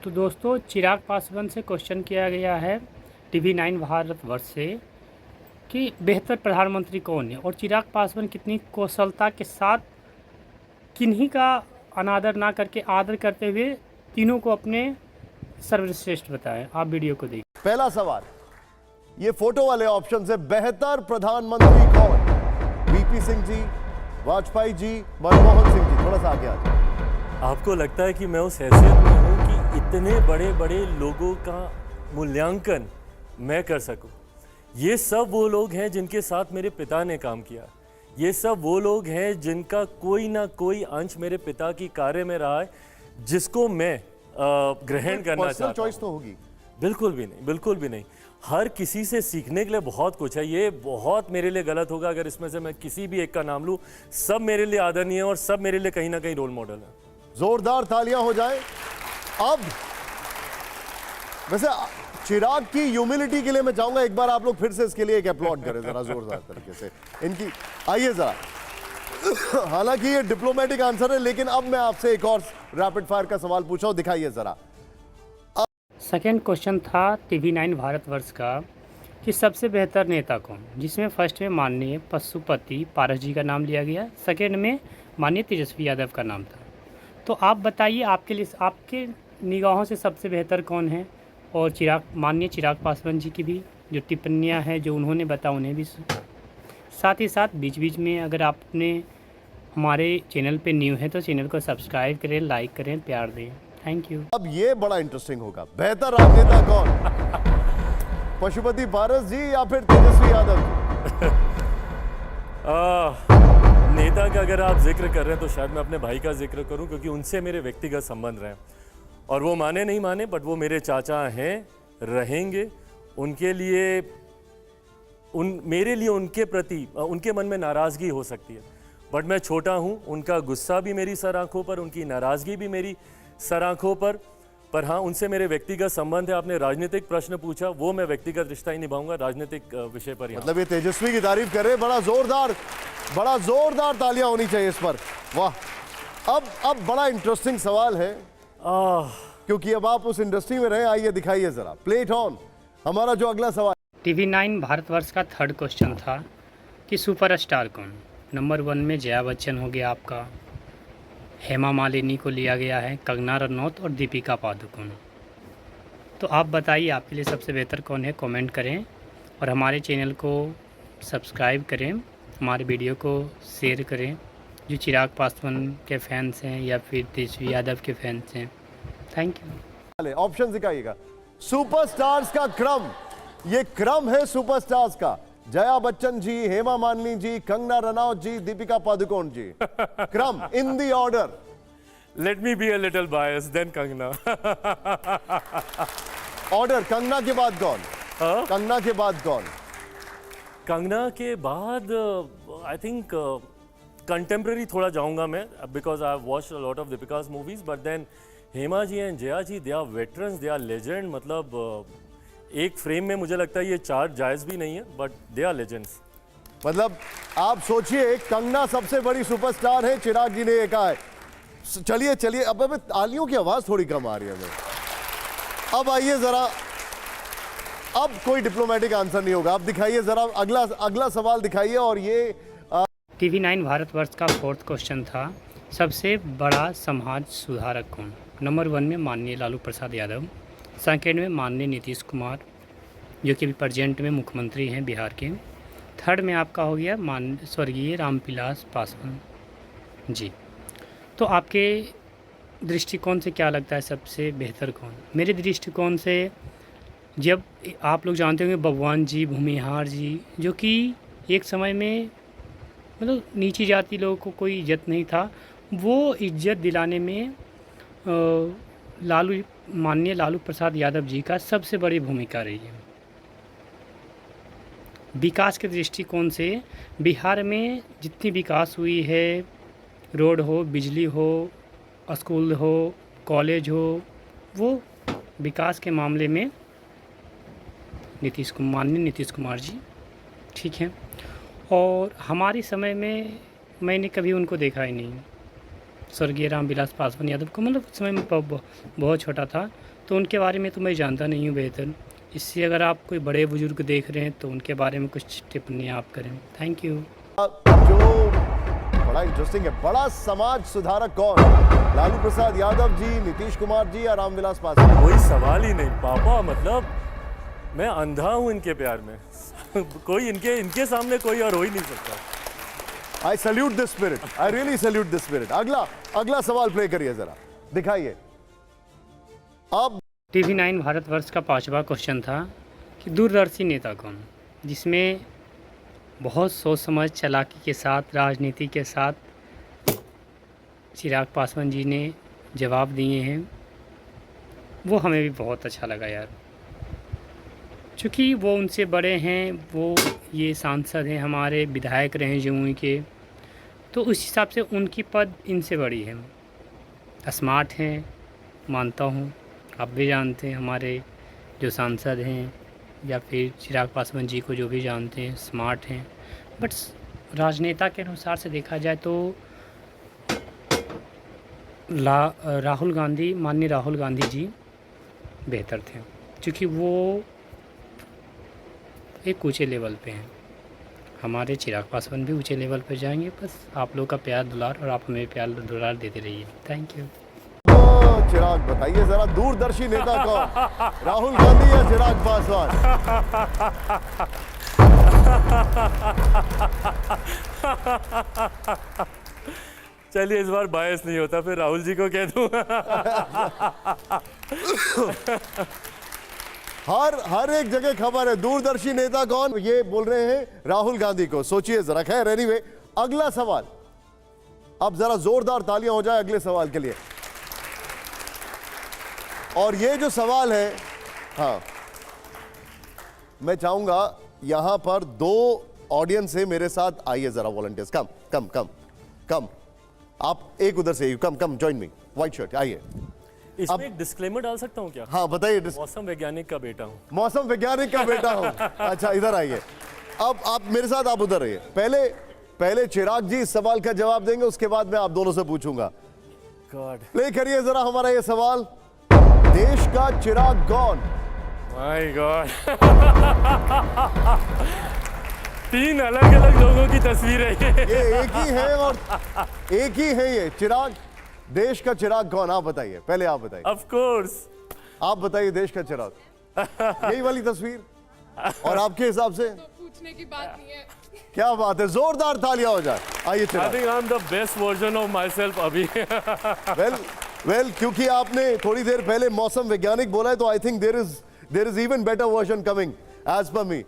तो दोस्तों चिराग पासवान से क्वेश्चन किया गया है TV9 भारतवर्ष से कि बेहतर प्रधानमंत्री कौन है और चिराग पासवान कितनी कौशलता के साथ किन्हीं का अनादर ना करके आदर करते हुए तीनों को अपने सर्वश्रेष्ठ बताएं। आप वीडियो को देखिए। पहला सवाल, ये फोटो वाले ऑप्शन से बेहतर प्रधानमंत्री कौन? वीपी सिंह जी, वाजपेयी जी, मनमोहन सिंह जी? थोड़ा सा आगे आ जाए। आपको लगता है कि मैं उस हैसियत में हूँ कि इतने बड़े बड़े लोगों का मूल्यांकन मैं कर सकूं? ये सब वो लोग हैं जिनके साथ मेरे पिता ने काम किया। ये सब वो लोग हैं जिनका कोई ना कोई अंश मेरे पिता की कार्य में रहा है, जिसको मैं ग्रहण करना चाहता हूँ। चॉइस तो होगी? बिल्कुल भी नहीं, बिल्कुल भी नहीं। हर किसी से सीखने के लिए बहुत कुछ है। ये बहुत मेरे लिए गलत होगा अगर इसमें से मैं किसी भी एक का नाम लूँ। सब मेरे लिए आदरणीय है और सब मेरे लिए कहीं ना कहीं रोल मॉडल है। जोरदार तालियां हो जाए। अब वैसे चिराग की ह्यूमिलिटी के लिए मैं चाहूंगा एक बार आप लोग फिर से इसके लिए एक अपलॉड करें जरा जोरदार तरीके से इनकी। आइए जरा। हालांकि ये डिप्लोमेटिक आंसर है, लेकिन अब मैं आपसे एक और रैपिड फायर का सवाल पूछा हूं, दिखाइए जरा। सेकेंड क्वेश्चन था TV9 भारतवर्ष का कि सबसे बेहतर नेता कौन, जिसमें फर्स्ट में माननीय पशुपति पारस जी का नाम लिया गया, सेकेंड में माननीय तेजस्वी यादव का नाम था। तो आप बताइए आपके लिए आपके निगाहों से सबसे बेहतर कौन है, और माननीय चिराग पासवान जी की भी जो टिप्पणियां हैं जो उन्होंने बताया उन्हें भी साथ ही साथ बीच बीच में अगर आपने हमारे चैनल पे न्यू है तो चैनल को सब्सक्राइब करें, लाइक करें, प्यार दें। Thank you. अब ये बड़ा इंटरेस्टिंग होगा, बेहतर राजनेता कौन? पशुपति पारस जी या फिर तेजस्वी यादव जी? नेता का अगर आप जिक्र कर रहे हैं तो शायद मैं अपने भाई का जिक्र करूं, क्योंकि उनसे मेरे व्यक्तिगत संबंध रहे और वो माने नहीं माने बट वो मेरे चाचा हैं, रहेंगे। उनके लिए मेरे लिए उनके प्रति उनके मन में नाराज़गी हो सकती है, बट मैं छोटा हूं। उनका गुस्सा भी मेरी सर आंखों पर, उनकी नाराज़गी भी मेरी सर आंखों पर हाँ, उनसे मेरे व्यक्तिगत संबंध है। आपने राजनीतिक प्रश्न पूछा, वो मैं व्यक्तिगत रिश्ता ही निभाऊंगा, राजनीतिक विषय पर ही। मतलब ये तेजस्वी की तारीफ कर रहे हैं। बड़ा जोरदार तालियां होनी चाहिए इस पर। वाह। अब बड़ा इंटरेस्टिंग सवाल है, क्योंकि अब आप उस इंडस्ट्री में रहे। आइए दिखाइए जरा, प्ले इट ऑन। हमारा जो अगला सवाल TV9 भारतवर्ष का थर्ड क्वेश्चन था कि सुपरस्टार कौन। नंबर 1 में जया बच्चन हो गया आपका, हेमा मालिनी को लिया गया है, कंगना रनौत और दीपिका पादुकोण। तो आप बताइए आपके लिए सबसे बेहतर कौन है, कमेंट करें और हमारे चैनल को सब्सक्राइब करें, हमारे वीडियो को शेयर करें जो चिराग पासवान के फैंस हैं या फिर तेजस्वी यादव के फैंस हैं। Thank you. ऑप्शन दिखाइएगा। सुपरस्टार्स का क्रम, ये क्रम है सुपरस्टार्स का। जया बच्चन जी, हेमा मालिनी जी, कंगना रनौत जी, दीपिका पादुकोण जी। क्रम in the order. Let me be a little bias, then Kangana. Order, Kangana के बाद कौन? कंगना के बाद कौन? कंगना के बाद आई थिंक कंटेम्प्रेरी थोड़ा जाऊंगा मैं, because I have watched a lot of Deepika's movies, but then Hema ji and Jaya ji, they are veterans, they are legend. मतलब एक फ्रेम में मुझे लगता है ये चार जायज़ भी नहीं है, बट दे आर लेजेंड्स। मतलब आप सोचिए, कंगना सबसे बड़ी सुपरस्टार है, चिराग जी ने ये कहा है। चलिए अब तालियों की आवाज थोड़ी कम आ रही है हमें। अब आइए जरा, अब कोई डिप्लोमेटिक आंसर नहीं होगा। अब दिखाइए जरा अगला सवाल दिखाइए। और ये TV9 भारतवर्ष का फोर्थ क्वेश्चन था सबसे बड़ा समाज सुधारक कौन। नंबर 1 में माननीय लालू प्रसाद यादव, सेकेंड में माननीय नीतीश कुमार जो कि प्रेजेंट में मुख्यमंत्री हैं बिहार के, थर्ड में आपका हो गया स्वर्गीय रामविलास पासवान जी। तो आपके दृष्टिकोण से क्या लगता है सबसे बेहतर कौन? मेरे दृष्टिकोण से जब आप लोग जानते होंगे भगवान जी, भूमिहार जी, जो कि एक समय में मतलब नीची जाति लोगों को कोई इज्जत नहीं था, वो इज्जत दिलाने में माननीय लालू प्रसाद यादव जी का सबसे बड़ी भूमिका रही है। विकास के दृष्टिकोण से बिहार में जितनी विकास हुई है, रोड हो, बिजली हो, स्कूल हो, कॉलेज हो, वो विकास के मामले में माननीय नीतीश कुमार जी ठीक है। और हमारे समय में मैंने कभी उनको देखा ही नहीं। स्वर्गीय रामविलास पासवान यादव को, मतलब उस समय मैं बहुत छोटा था, तो उनके बारे में तो मैं जानता नहीं हूँ बेहतर। इससे अगर आप कोई बड़े बुजुर्ग देख रहे हैं तो उनके बारे में कुछ टिप्पणी आप करें। Thank you. जो बड़ा इंटरेस्टिंग है, बड़ा समाज सुधारक कौन? लालू प्रसाद यादव जी, नीतीश कुमार जी या रामविलास पासवान? कोई सवाल ही नहीं पापा, मतलब मैं अंधा हूँ इनके प्यार में। कोई इनके सामने कोई और हो ही नहीं सकता। I salute this spirit, I really salute this spirit. अगला सवाल प्ले करिए, जरा दिखाइए। अब टीवी 9 भारतवर्ष का 5वां क्वेश्चन था कि दूरदर्शी नेता कौन, जिसमें बहुत सोच समझ चालाकी के साथ, राजनीति के साथ चिराग पासवान जी ने जवाब दिए हैं। वो हमें भी बहुत अच्छा लगा यार, चूँकि वो उनसे बड़े हैं, वो ये सांसद हैं, हमारे विधायक रहे जमुई के, तो उस हिसाब से उनकी पद इनसे बड़ी है। स्मार्ट हैं, मानता हूँ, आप भी जानते हैं, हमारे जो सांसद हैं या फिर चिराग पासवान जी को जो भी जानते हैं, स्मार्ट हैं। बट राजनेता के अनुसार से देखा जाए तो राहुल गांधी, माननीय राहुल गांधी जी बेहतर थे, क्योंकि वो एक ऊंचे लेवल पे हैं। हमारे चिराग पासवान भी ऊंचे लेवल पर जाएंगे। बस आप लोग का प्यार दुलार, और आप हमें प्यार दुलार देते रहिए। Thank you. तो चिराग बताइए जरा, दूरदर्शी नेता कौन? राहुल गांधी या चिराग पासवान? चलिए इस बार बायस नहीं होता, फिर राहुल जी को कह दूं। हर एक जगह खबर है, दूरदर्शी नेता कौन? ये बोल रहे हैं राहुल गांधी को। सोचिए जरा। खैर एनीवे, अगला सवाल। अब जरा जोरदार तालियां हो जाए अगले सवाल के लिए। और ये जो सवाल है, हाँ, मैं चाहूंगा यहां पर 2 ऑडियंस है मेरे साथ। आइए जरा वॉलंटियर्स, कम कम कम कम। आप एक उधर से, come join me, white shirt, आइए। इसमें एक डिस्क्लेमर डाल सकता हूं क्या? हाँ बताइए। मौसम वैज्ञानिक का बेटा हूं। मौसम वैज्ञानिक का बेटा हूं। अच्छा, इधर आइए। अब आप मेरे साथ, आप उधर रहिए। पहले चिराग जी इस सवाल का जवाब देंगे, उसके बाद मैं आप दोनों से पूछूंगा। गॉड, प्ले करिए जरा हमारा ये सवाल। देश का चिराग कौन? My God. 3 अलग अलग लोगों की तस्वीर है ये एक ही है, और एक ही है ये चिराग। देश का चिराग कौन? आप बताइए, पहले आप बताइए। ऑफ कोर्स, आप बताइए देश का चिराग। यही वाली तस्वीर? और आपके हिसाब से? पूछने की बात नहीं है। क्या बात है, जोरदार तालियां हो जाए। आइए आई Chirag. Think I am the best version of myself अभी। वेल, क्योंकि आपने थोड़ी देर पहले मौसम वैज्ञानिक बोला है, तो I think there is even better version coming as per me.